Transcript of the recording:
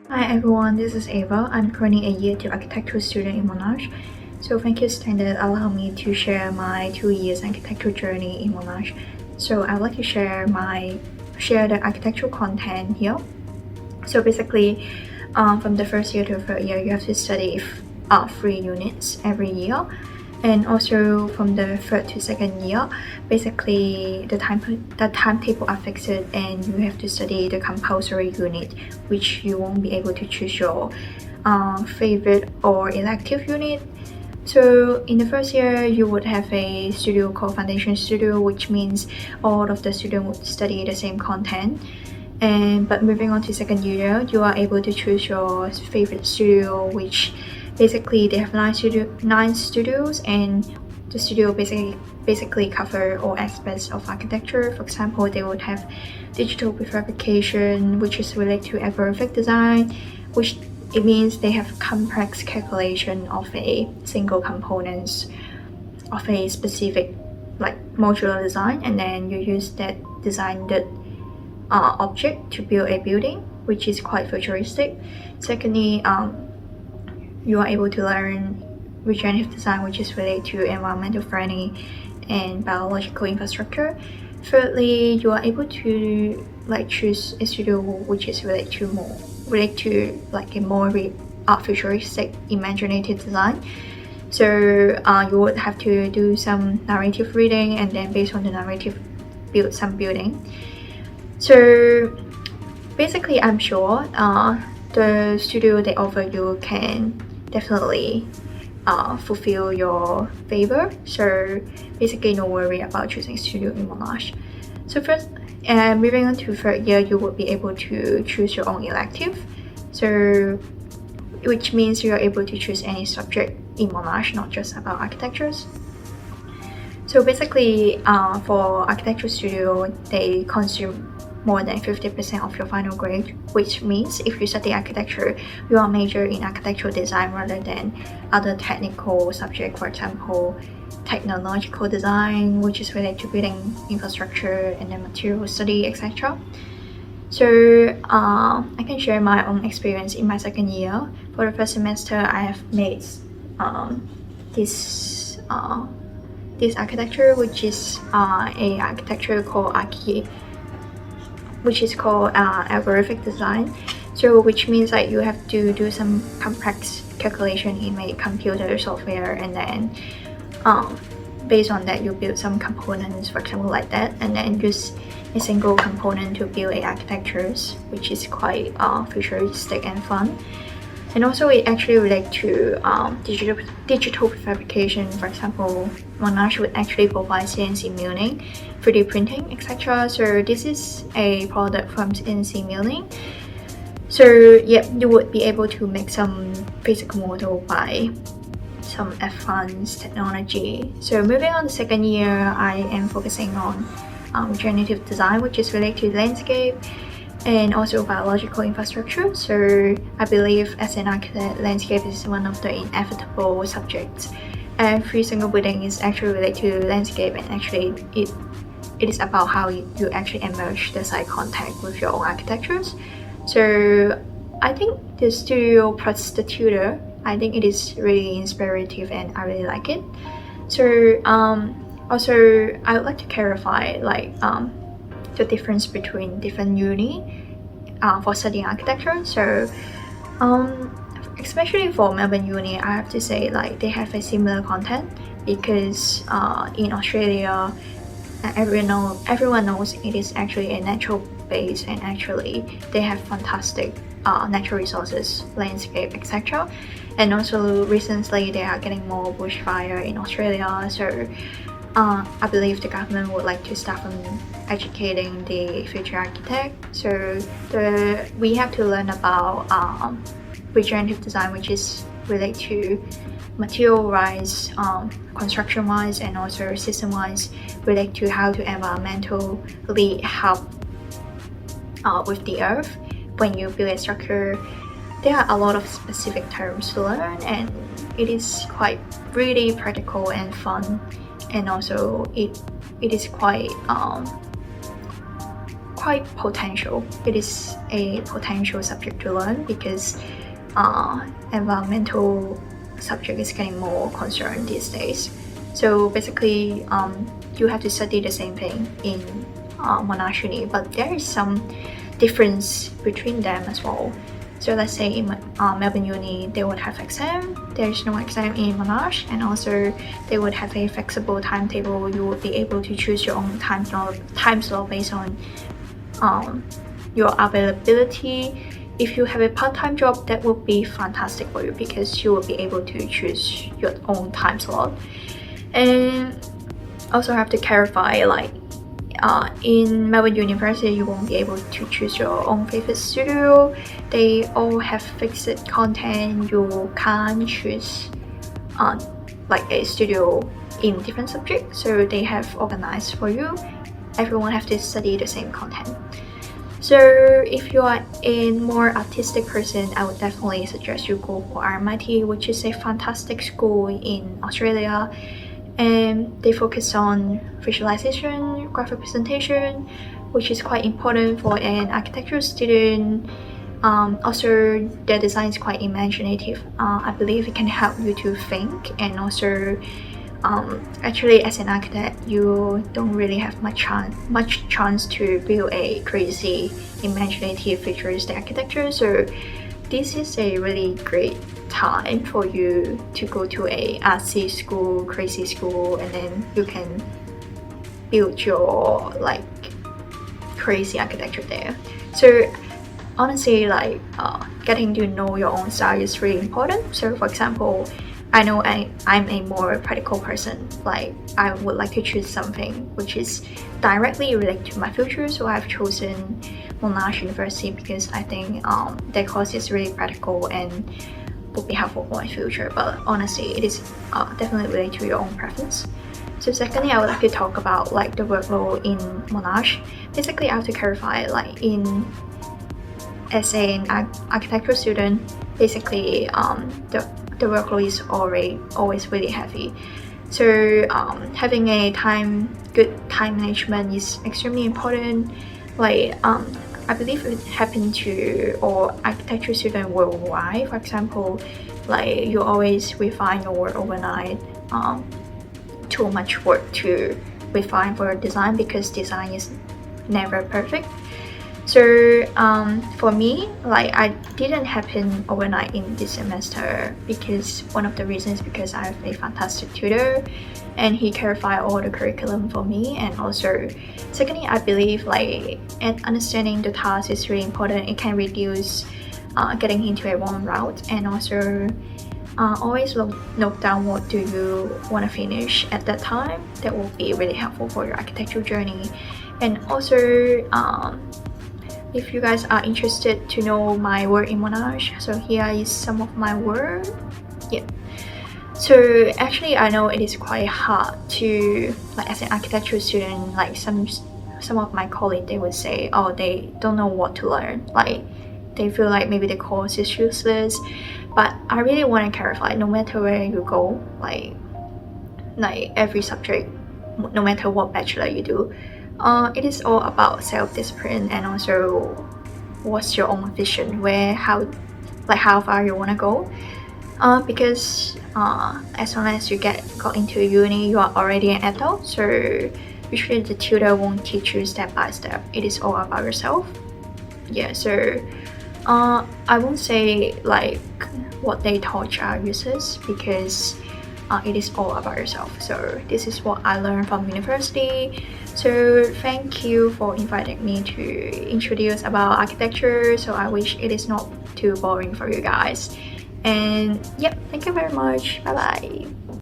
Hi everyone, this is Ava. I'm currently a year 2 architectural student in Monash. So thank you Standard allow me to share my 2 years architectural journey in Monash. So I'd like to share the architectural content here. So basically, from the first year to the third year, you have to study 3 units every year. And also from the third to second year, basically the timetable are fixed and you have to study the compulsory unit, which you won't be able to choose your favorite or elective unit. So in the first year, you would have a studio called Foundation Studio, which means all of the students would study the same content. But moving on to second year, you are able to choose your favorite studio, which basically they have 9 studios, and the studio basically cover all aspects of architecture. For example, they would have digital prefabrication, which is related to algorithmic design, which it means they have complex calculation of a single components of a specific like modular design, and then you use that designed object to build a building, which is quite futuristic. Secondly, you are able to learn regenerative design, which is related to environmental friendly and biological infrastructure. Thirdly, you are able to choose a studio which is related to like a more futuristic imaginative design. So you would have to do some narrative reading, and then based on the narrative build some building. So basically, I'm sure the studio they offer you can definitely fulfill your favor. So basically, no worry about choosing studio in Monash. So first, moving on to third year, you will be able to choose your own elective. So which means you are able to choose any subject in Monash, not just about architectures. So basically, for architecture studio, they consume more than 50% of your final grade, which means if you study architecture, you are major in architectural design rather than other technical subjects, for example, technological design, which is related to building infrastructure and then material study, etc. So I can share my own experience in my second year. For the first semester, I have made this architecture, which is a architecture called algorithmic design. So which means like you have to do some complex calculation in a computer software, and then based on that you build some components, for example like that, and then use a single component to build a architectures, which is quite futuristic and fun. And also it actually relates to digital prefabrication. For example, Monash would actually provide CNC milling, 3D printing, etc. So this is a product from CNC milling. So yeah, you would be able to make some physical model by some advanced technology. So moving on to second year, I am focusing on regenerative design, which is related to landscape and also biological infrastructure. So I believe as an architect, landscape is one of the inevitable subjects. Every single building is actually related to landscape, and actually it is about how you actually emerge the site contact with your own architectures. So I think the studio plus the tutor, I think it is really inspirative and I really like it. So also I would like to clarify the difference between different uni for studying architecture. So especially for Melbourne Uni, I have to say they have a similar content, because in Australia everyone knows it is actually a natural base, and actually they have fantastic natural resources, landscape, etc. And also recently they are getting more bushfire in Australia. So I believe the government would like to start from educating the future architect. So we have to learn about regenerative design, which is related to material-wise, construction-wise, and also system-wise, related to how to environmentally help with the earth. When you build a structure, there are a lot of specific terms to learn, and it is quite really practical and fun. And also it is quite quite potential. It is a potential subject to learn because environmental subject is getting more concerned these days. So basically, you have to study the same thing in Monash Uni, but there is some difference between them as well. So let's say in Melbourne Uni, they would have exam. There is no exam in Monash, and also they would have a flexible timetable. You would be able to choose your own time slot based on your availability. If you have a part-time job, that would be fantastic for you because you will be able to choose your own time slot. And also have to clarify, like in Melbourne University, you won't be able to choose your own favorite studio. They all have fixed content. You can't choose like a studio in different subjects, so they have organized for you. Everyone have to study the same content. So if you are a more artistic person, I would definitely suggest you go for RMIT, which is a fantastic school in Australia. And they focus on visualization, graphic presentation, which is quite important for an architectural student. Also, their design is quite imaginative. I believe it can help you to think, and also actually as an architect, you don't really have much chance to build a crazy imaginative futuristic architecture. So this is a really great time for you to go to a artsy school, crazy school, and then you can build your like crazy architecture there. So honestly, like getting to know your own style is really important. So for example, I know I'm a more practical person. Like I would like to choose something which is directly related to my future, so I've chosen Monash University because I think their course is really practical and would be helpful for my future. But honestly, it is definitely related to your own preference. So secondly, I would like to talk about like the workload in Monash. Basically, I have to clarify, like as an architectural student, basically the workload is always really heavy. So having a good time management is extremely important. Like I believe it happened to all architecture students worldwide. For example, like you always refine your work overnight. Too much work to refine for design because design is never perfect. So for me, like I didn't happen overnight in this semester because one of the reasons because I have a fantastic tutor and he clarified all the curriculum for me. And also secondly, I believe like understanding the task is really important. It can reduce getting into a wrong route, and also always note down what do you want to finish at that time. That will be really helpful for your architectural journey. And also if you guys are interested to know my work in Monash, so here is some of my work. Yeah. So actually I know it is quite hard to, like as an architectural student, like some of my colleagues, they would say, oh, they don't know what to learn. Like they feel like maybe the course is useless. But I really want to clarify, no matter where you go, like every subject, no matter what bachelor you do, it is all about self-discipline and also what's your own vision, how far you want to go. Because as soon as you got into uni, you are already an adult, so usually the tutor won't teach you step by step. It is all about yourself. Yeah, so I won't say like what they taught are useless because it is all about yourself. So this is what I learned from university. So thank you for inviting me to introduce about architecture. So I wish it is not too boring for you guys. And yep, thank you very much. Bye bye.